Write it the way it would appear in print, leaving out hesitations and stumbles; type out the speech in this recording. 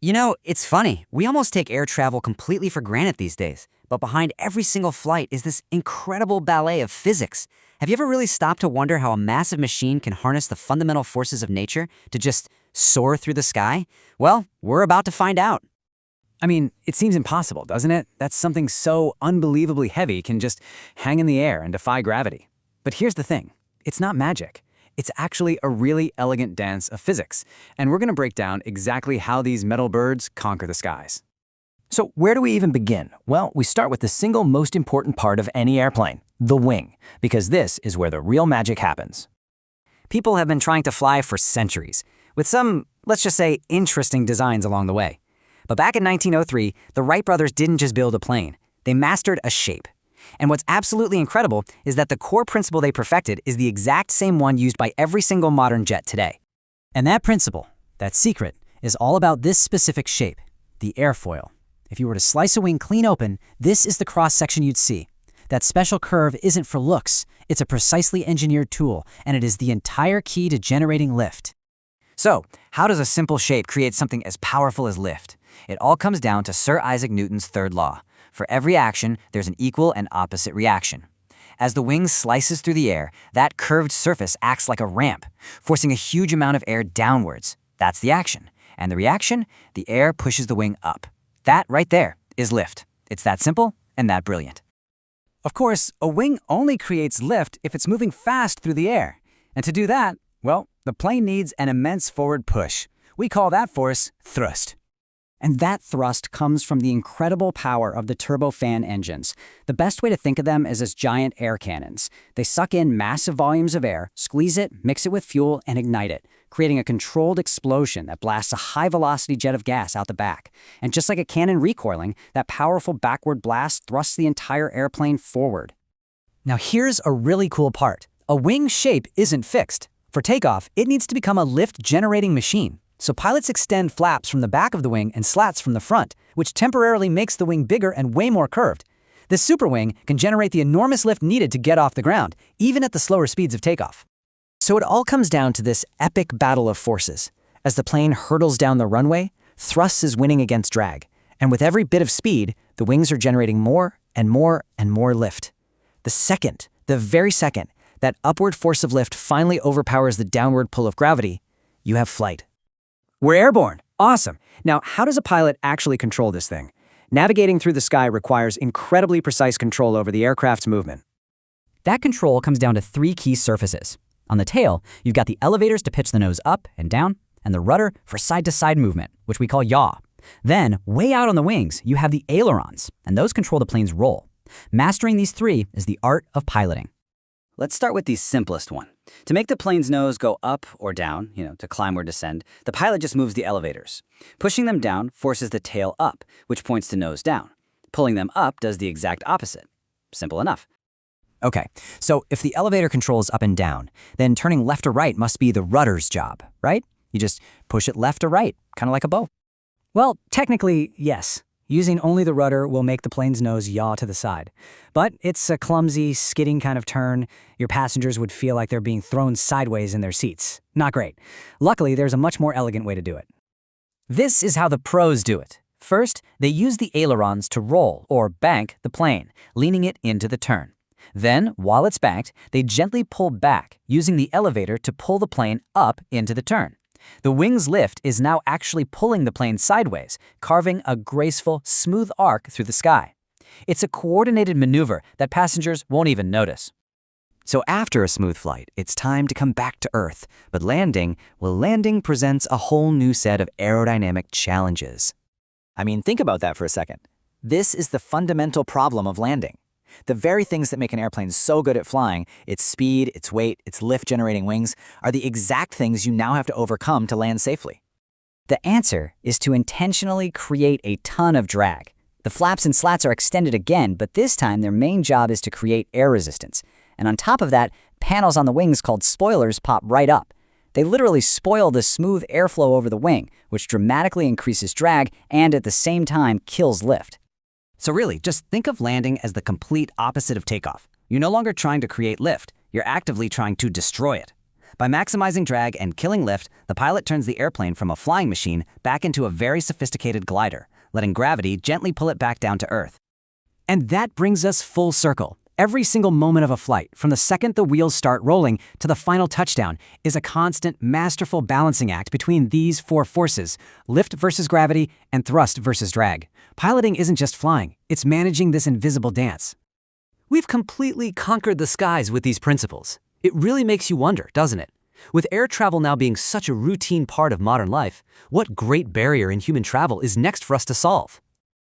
You know, it's funny. We almost take air travel completely for granted these days. But behind every single flight is this incredible ballet of physics. Have you ever really stopped to wonder how a massive machine can harness the fundamental forces of nature to just soar through the sky? Well, we're about to find out. I mean, it seems impossible, doesn't it? That something so unbelievably heavy can just hang in the air and defy gravity. But here's the thing. It's not magic. It's actually a really elegant dance of physics, and we're going to break down exactly how these metal birds conquer the skies. So where do we even begin? Well, we start with the single most important part of any airplane, the wing, because this is where the real magic happens. People have been trying to fly for centuries, with some, let's just say, interesting designs along the way. But back in 1903, the Wright brothers didn't just build a plane, they mastered a shape. And what's absolutely incredible is that the core principle they perfected is the exact same one used by every single modern jet today. And that principle, that secret, is all about this specific shape, the airfoil. If you were to slice a wing clean open, this is the cross-section you'd see. That special curve isn't for looks, it's a precisely engineered tool, and it is the entire key to generating lift. So, how does a simple shape create something as powerful as lift? It all comes down to Sir Isaac Newton's third law. For every action, there's an equal and opposite reaction. As the wing slices through the air, that curved surface acts like a ramp, forcing a huge amount of air downwards. That's the action. And the reaction? The air pushes the wing up. That right there is lift. It's that simple and that brilliant. Of course, a wing only creates lift if it's moving fast through the air. And to do that, well, the plane needs an immense forward push. We call that force thrust. And that thrust comes from the incredible power of the turbofan engines. The best way to think of them is as giant air cannons. They suck in massive volumes of air, squeeze it, mix it with fuel, and ignite it, creating a controlled explosion that blasts a high-velocity jet of gas out the back. And just like a cannon recoiling, that powerful backward blast thrusts the entire airplane forward. Now here's a really cool part. A wing shape isn't fixed. For takeoff, it needs to become a lift-generating machine. So pilots extend flaps from the back of the wing and slats from the front, which temporarily makes the wing bigger and way more curved. This superwing can generate the enormous lift needed to get off the ground, even at the slower speeds of takeoff. So it all comes down to this epic battle of forces. As the plane hurtles down the runway, thrust is winning against drag. And with every bit of speed, the wings are generating more and more and more lift. The very second, that upward force of lift finally overpowers the downward pull of gravity, you have flight. We're airborne. Awesome. Now, how does a pilot actually control this thing? Navigating through the sky requires incredibly precise control over the aircraft's movement. That control comes down to three key surfaces. On the tail, you've got the elevators to pitch the nose up and down, and the rudder for side-to-side movement, which we call yaw. Then, way out on the wings, you have the ailerons, and those control the plane's roll. Mastering these three is the art of piloting. Let's start with the simplest one. To make the plane's nose go up or down, to climb or descend, the pilot just moves the elevators. Pushing them down forces the tail up, which points to nose down. Pulling them up does the exact opposite. Simple enough. Okay, so if the elevator controls up and down, then turning left or right must be the rudder's job, right? You just push it left or right, kind of like a bow. Well, technically, yes. Using only the rudder will make the plane's nose yaw to the side. But it's a clumsy, skidding kind of turn. Your passengers would feel like they're being thrown sideways in their seats. Not great. Luckily, there's a much more elegant way to do it. This is how the pros do it. First, they use the ailerons to roll, or bank, the plane, leaning it into the turn. Then, while it's banked, they gently pull back, using the elevator to pull the plane up into the turn. The wing's lift is now actually pulling the plane sideways, carving a graceful, smooth arc through the sky. It's a coordinated maneuver that passengers won't even notice. So after a smooth flight, it's time to come back to Earth. But landing presents a whole new set of aerodynamic challenges. I mean, think about that for a second. This is the fundamental problem of landing. The very things that make an airplane so good at flying, its speed, its weight, its lift-generating wings, are the exact things you now have to overcome to land safely. The answer is to intentionally create a ton of drag. The flaps and slats are extended again, but this time their main job is to create air resistance. And on top of that, panels on the wings called spoilers pop right up. They literally spoil the smooth airflow over the wing, which dramatically increases drag and at the same time kills lift. So really, just think of landing as the complete opposite of takeoff. You're no longer trying to create lift, you're actively trying to destroy it. By maximizing drag and killing lift, the pilot turns the airplane from a flying machine back into a very sophisticated glider, letting gravity gently pull it back down to Earth. And that brings us full circle. Every single moment of a flight, from the second the wheels start rolling to the final touchdown, is a constant, masterful balancing act between these four forces: lift versus gravity and thrust versus drag. Piloting isn't just flying, it's managing this invisible dance. We've completely conquered the skies with these principles. It really makes you wonder, doesn't it? With air travel now being such a routine part of modern life, what great barrier in human travel is next for us to solve?